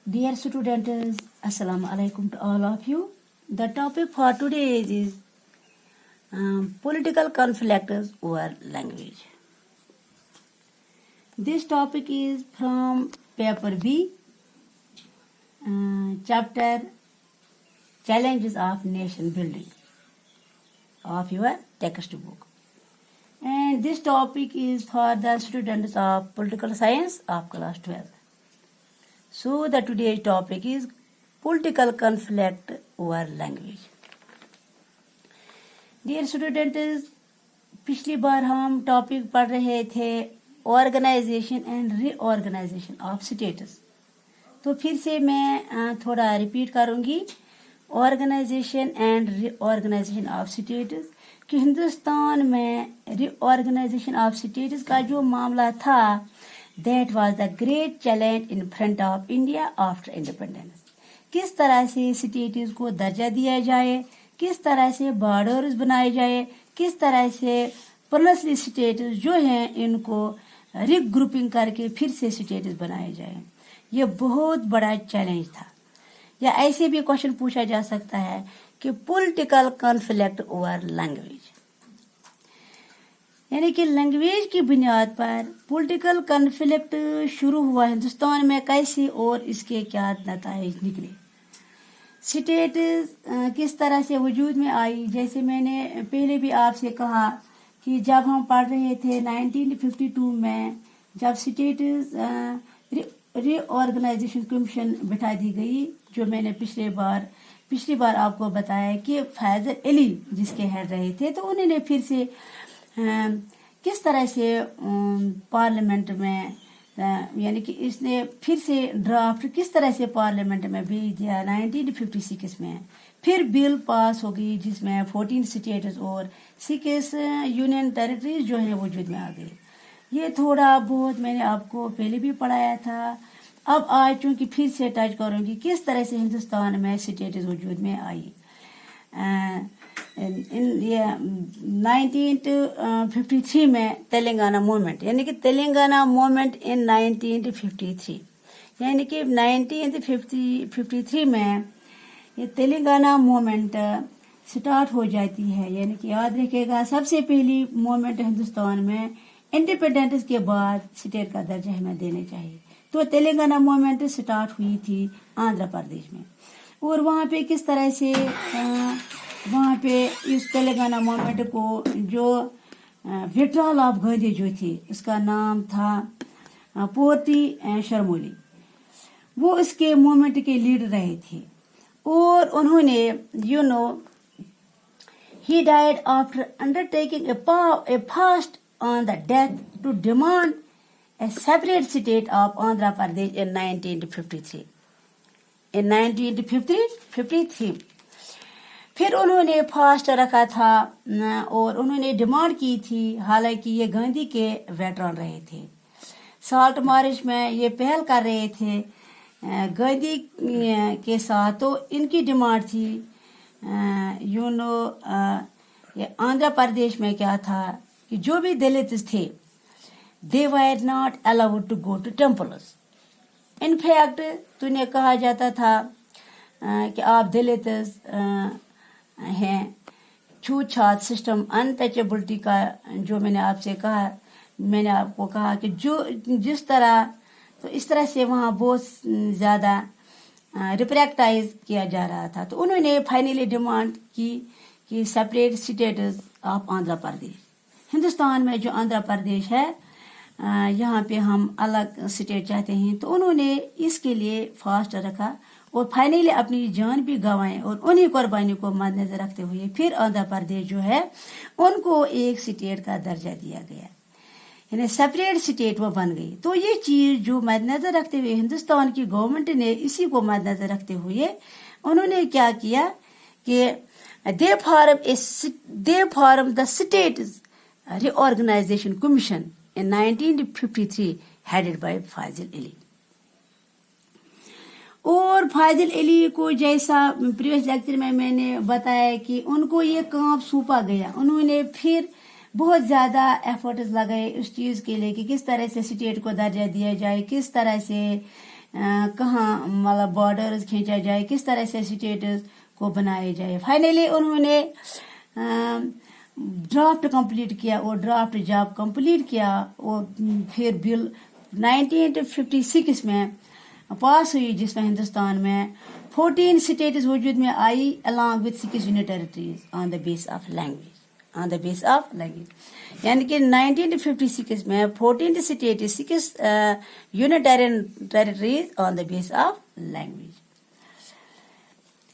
Dear students, Assalamu alaikum to all of you. The topic for today is political conflicts over language. This topic is from paper B, chapter Challenges of Nation Building of your textbook. And this topic is for the students of political science of class 12. So the today's topic is political conflict over language. Dear students, पिछली बार हम topic पढ़ रहे थे organisation and reorganisation of states. तो फिर से मैं थोड़ा रिपीट करूंगी organisation and reorganisation of states कि हिंदुस्तान में रीऑर्गेनाइजेशन ऑफ स्टेट्स का जो मामला था that was the great challenge in front of India after independence. किस तरह से स्टेट्स को दर्जा दिया जाए, किस तरह से बॉर्डर्स बनाए जाए, किस तरह से प्रिंसली स्टेट्स जो हैं इनको रिग्रुपिंग करके फिर से स्टेट्स बनाए जाए. ये बहुत बड़ा चैलेंज था. या ऐसे भी क्वेश्चन पूछा जा सकता है कि पॉलिटिकल कॉन्फ्लिक्ट ओवर लैंग्वेज, यानी कि लैंग्वेज की बुनियाद पर पॉलिटिकल कॉन्फ्लिक्ट शुरू हुआ हिंदुस्तान में कैसे और इसके क्या नताइज निकले. स्टेट किस तरह से वजूद में आई. जैसे मैंने पहले भी आपसे कहा कि जब हम पढ़ रहे थे 1952 में जब स्टेट रीऑर्गेनाइजेशन कमीशन बिठा दी गई, जो मैंने पिछली बार आपको बताया कि फैजल अली जिसके हेड रहे थे, तो उन्होंने फिर से किस तरह से पार्लियामेंट में यानी कि इसने फिर से ड्राफ्ट किस तरह से पार्लियामेंट में भेज दिया 1956 में. फिर बिल पास हो गई जिसमें 14 स्टेट्स और 6 यूनियन टेरिटरीज जो हैं वजूद में आ गई. ये थोड़ा बहुत मैंने आपको पहले भी पढ़ाया था. अब आज चूंकि फिर से टच करूंगी किस तरह से हिंदुस्तान में स्टेट्स वजूद में आई. in 1953 में तेलंगाना मूवमेंट, यानी कि तेलंगाना मूवमेंट इन 1953, यानी कि 1953 में ये तेलंगाना मूवमेंट स्टार्ट हो जाती है. यानी कि याद रखिएगा सबसे पहली मूवमेंट हिंदुस्तान में इंडिपेंडेंस के बाद स्टेट का दर्जा हमें देने चाहिए. तो तेलंगाना मूवमेंट स्टार्ट हुई थी आंध्र प्रदेश में. और वहाँ पे किस तरह से वहाँ पे इस तेलंगाना मूवमेंट को जो विड्रॉल ऑफ गांधी जो थी उसका नाम था पोर्टी शर्मोली, वो इसके मूवमेंट के लीडर रहे थे. और उन्होंने he died after undertaking a fast on the death to demand a separate state of Andhra Pradesh in 1953. In 1953 फिर उन्होंने फास्ट रखा था और उन्होंने डिमांड की थी. हालांकि ये गांधी के वेटरन रहे थे, साल्ट मार्च में ये पहल कर रहे थे गांधी के साथ. तो इनकी डिमांड थी ये आंध्र प्रदेश में क्या था कि जो भी दलित थे they were not allowed to go to temples. In fact तुन्हें कहा जाता था कि आप दलित हैं. छूत-छात सिस्टम, अनटचेबिलिटी का जो मैंने आपको कहा कि जो जिस तरह, तो इस तरह से वहाँ बहुत ज़्यादा रिप्रेक्टाइज किया जा रहा था. तो उन्होंने फाइनली डिमांड की कि separate status of Andhra Pradesh. Hindustan में जो आंध्र प्रदेश है यहाँ पे हम अलग स्टेट चाहते हैं. तो उन्होंने इसके लिए फास्ट रखा और फाइनली अपनी जान भी गंवाए. और उन्हीं कुर्बानी को मद्देनजर रखते हुए फिर आंध्र प्रदेश जो है उनको एक स्टेट का दर्जा दिया गया, यानी सेपरेट स्टेट वो बन गई. तो ये चीज जो मद्देनजर रखते हुए हिंदुस्तान की गवर्नमेंट ने इसी को मद्देनजर रखते हुए उन्होंने क्या किया कि they form the state reorganisation commission in 1953 headed by Fazl Ali. और फाजिल अली को जैसा प्रीवियस लेक्चर में मैंने बताया कि उनको ये काम सौंपा गया. उन्होंने फिर बहुत ज़्यादा एफर्ट्स लगाए उस चीज़ के लिए कि किस तरह से स्टेट को दर्जा दिया जाए, किस तरह से कहाँ मतलब बॉर्डर्स खींचा जाए, किस तरह से स्टेट्स को बनाया जाए। फाइनली उन्होंने ड्राफ्ट कंप्लीट किया और ड्राफ्ट जब कंप्लीट किया और फिर बिल 1956 में पास हुई, जिसमें हिंदुस्तान में 14 स्टेट्स वजूद में आई along with 6 union territories on the base of language. यानी कि 1956 में 14 states 6 union territories on the base of language,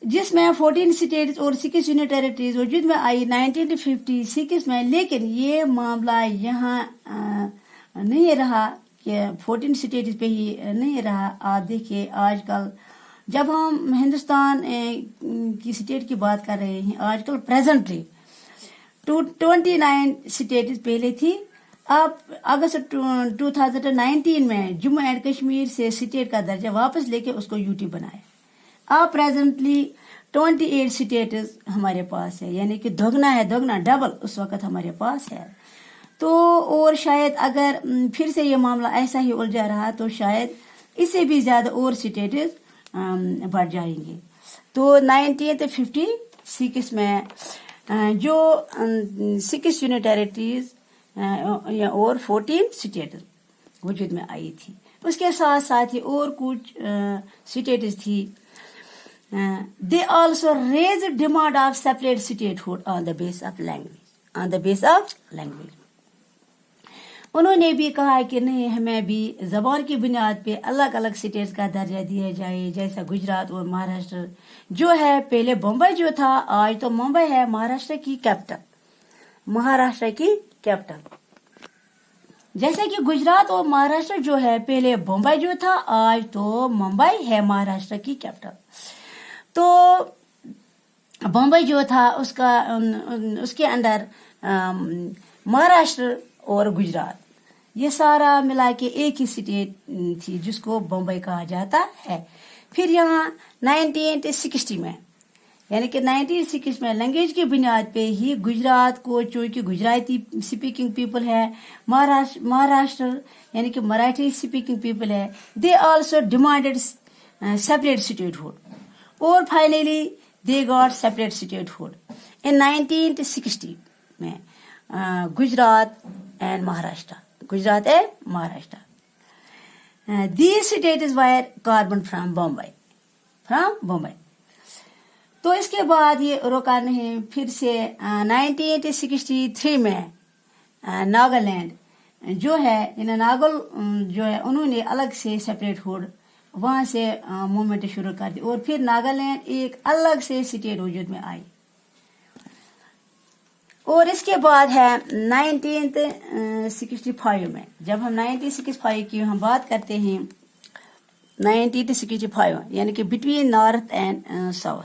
जिसमें 14 स्टेट्स और 6 यूनियन टेरिटरीज वजूद में आई 1956 में। लेकिन ये मामला यहाँ नहीं रहा कि 14 स्टेट्स पे ही नहीं रहा। आप देखिए आजकल जब हम हिंदुस्तान की स्टेट की बात कर रहे हैं, आजकल प्रेजेंटली 29 स्टेट्स पहले थी। अब अगस्त 2019 में जम्मू एंड कश्मीर से स्टेट का दर्जा वापस लेके उसको यूटी बनाया। अब प्रेजेंटली 28 स्टेट्स हमारे पास है, यानी कि दोगुना डबल उस वक्त हमारे पास है। तो और शायद अगर फिर से ये मामला ऐसा ही उलझा रहा तो शायद इससे भी ज्यादा और स्टेट्स बढ़ जाएंगे। तो 1956 में जो 6 यूनियन टेरिटरीज और 14 स्टेट्स वजूद में आई थी, उसके साथ साथ ही और कुछ स्टेट्स थी। They also raise demand of separate statehood on the base of language. उन्होंने भी कहा कि नहीं, हमें भी जबान की बुनियाद पे अलग अलग स्टेट्स का दर्जा दिया जाए, जैसा गुजरात और महाराष्ट्र जो है, पहले बम्बई जो था आज तो मुंबई है महाराष्ट्र की कैपिटल। जैसे कि गुजरात और महाराष्ट्र जो है, पहले बम्बई जो था आज तो मुंबई है महाराष्ट्र की कैपिटल। तो बम्बई जो था उसके अंदर महाराष्ट्र और गुजरात ये सारा मिला के एक ही स्टेट थी जिसको बम्बई कहा जाता है। फिर यहाँ 1960 में, यानी कि 1960 में लैंग्वेज की बुनियाद पे ही गुजरात को, चूंकि गुजराती स्पीकिंग पीपल है, महाराष्ट्र यानी कि मराठी स्पीकिंग पीपल है, they also demanded separate statehood और finally they got separate statehood in 1960 में। Gujarat and Maharashtra these states were carved from Bombay। तो इसके बाद ये रोका नहीं, फिर से 1963 में नागालैंड जो है, नागल जो है, उन्होंने अलग से सेपरेट हुड वहां से मूवमेंट शुरू कर दी और फिर नागालैंड एक अलग से स्टेट वजूद में आई। और इसके बाद है 1965 में, जब हम 1965 की हम बात करते हैं, 1965 यानी कि बिटवीन नॉर्थ एंड साउथ,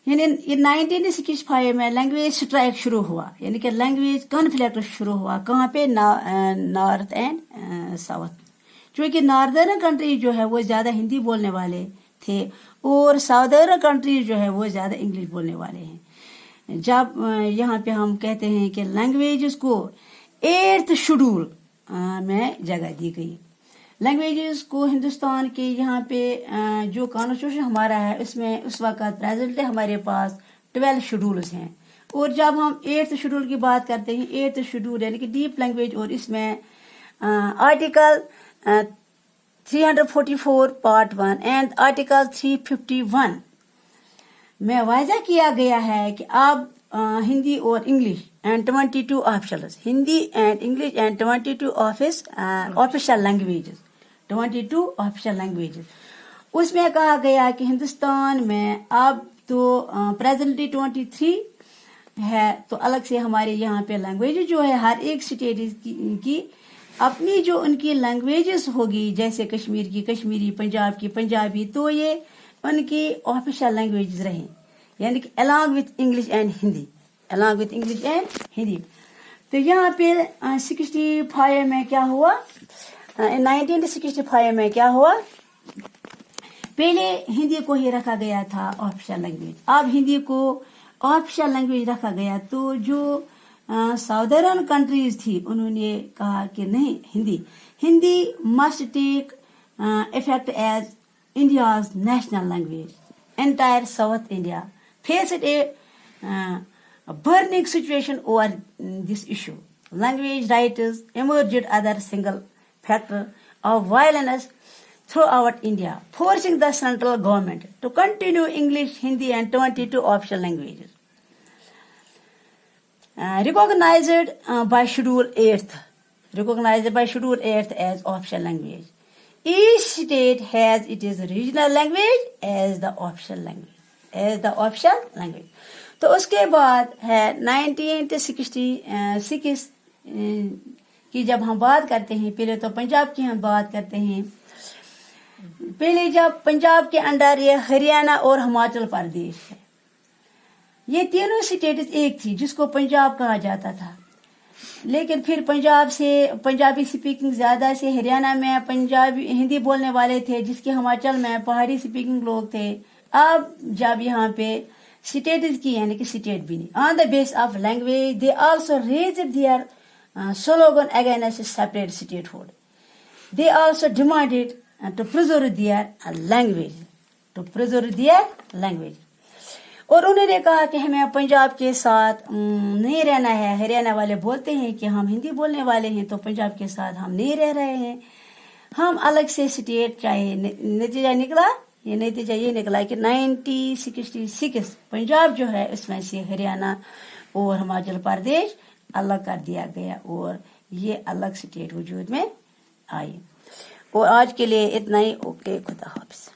यानी 1965 में लैंग्वेज स्ट्राइक शुरू हुआ, यानी कि लैंग्वेज कॉन्फ्लिक्ट शुरू हुआ। कहाँ पे? North and south. क्योंकि नॉर्दर्न कंट्री जो है वो ज्यादा हिंदी बोलने वाले थे और साउदर्न कंट्री जो है वो ज्यादा इंग्लिश बोलने वाले हैं। जब यहाँ पे हम कहते हैं कि लैंग्वेजेस को 8th शेड्यूल में जगह दी गई। लैंग्वेजेस को हिंदुस्तान के यहाँ पे जो कॉन्स्टिट्यूशन हमारा है उसमें उस वक्त प्रेजेंटली हमारे पास 12 शेड्यूल्स हैं। और जब हम 8th शेड्यूल की बात करते हैं, 8th शेड्यूल यानी कि डीप लैंग्वेज, और इसमें आर्टिकल 344 पार्ट 1 एंड आर्टिकल 351 में वायदा किया गया है कि अब हिंदी और English and 22 officials, Hindi and English and 22 official languages, 22 official languages. उसमें कहा गया कि हिंदुस्तान में अब तो प्रेजेंटली 23 है, तो अलग से हमारे यहाँ पे लैंग्वेज जो है हर एक स्टेट की अपनी जो उनकी लैंग्वेजेस होगी, जैसे कश्मीर की कश्मीरी, पंजाब की पंजाबी, तो ये उनकी ऑफिशियल लैंग्वेज रहे, यानी कि along with English and Hindi. तो यहाँ पे 65 में क्या हुआ, 1965 में क्या हुआ, पहले हिंदी को ही रखा गया था ऑफिशियल लैंग्वेज, अब हिंदी को ऑफिशियल लैंग्वेज रखा गया। तो जो साउदर्न कंट्रीज थी उन्होंने कहा कि नहीं, Hindi must take effect as India's national language. Entire South India faced a burning situation over this issue. Language rights emerged other single factor of violence throughout India, forcing the central government to continue English, Hindi and 22 official languages. Recognized by Schedule 8th as official language. Each state has its regional language as the official language. तो उसके बाद है 1966 की जब हम बात करते हैं, पहले तो पंजाब की हम बात करते हैं. पहले जब पंजाब के अंडर ये हरियाणा और हिमाचल प्रदेश है, ये तीनों स्टेट्स एक थी जिसको पंजाब कहा जाता था. लेकिन फिर पंजाब से पंजाबी स्पीकिंग ज्यादा से हरियाणा में पंजाबी हिंदी बोलने वाले थे, जिसके हिमाचल में पहाड़ी स्पीकिंग लोग थे. अब जब यहाँ पे स्टेट्स की यानी कि स्टेट भी नहीं, on the base of language they also raised their slogan against separate statehood. They also demanded to preserve their language. और उन्होंने कहा कि हमें पंजाब के साथ नहीं रहना है. हरियाणा वाले बोलते हैं कि हम हिंदी बोलने वाले हैं, तो पंजाब के साथ हम नहीं रह रहे हैं, हम अलग से स्टेट चाहिए. नतीजा ये निकला कि 1966 पंजाब जो है उसमें से हरियाणा और हिमाचल प्रदेश अलग कर दिया गया और ये अलग स्टेट वजूद में आई. और आज के लिए इतना ही. ओके, खुदा हाफिज.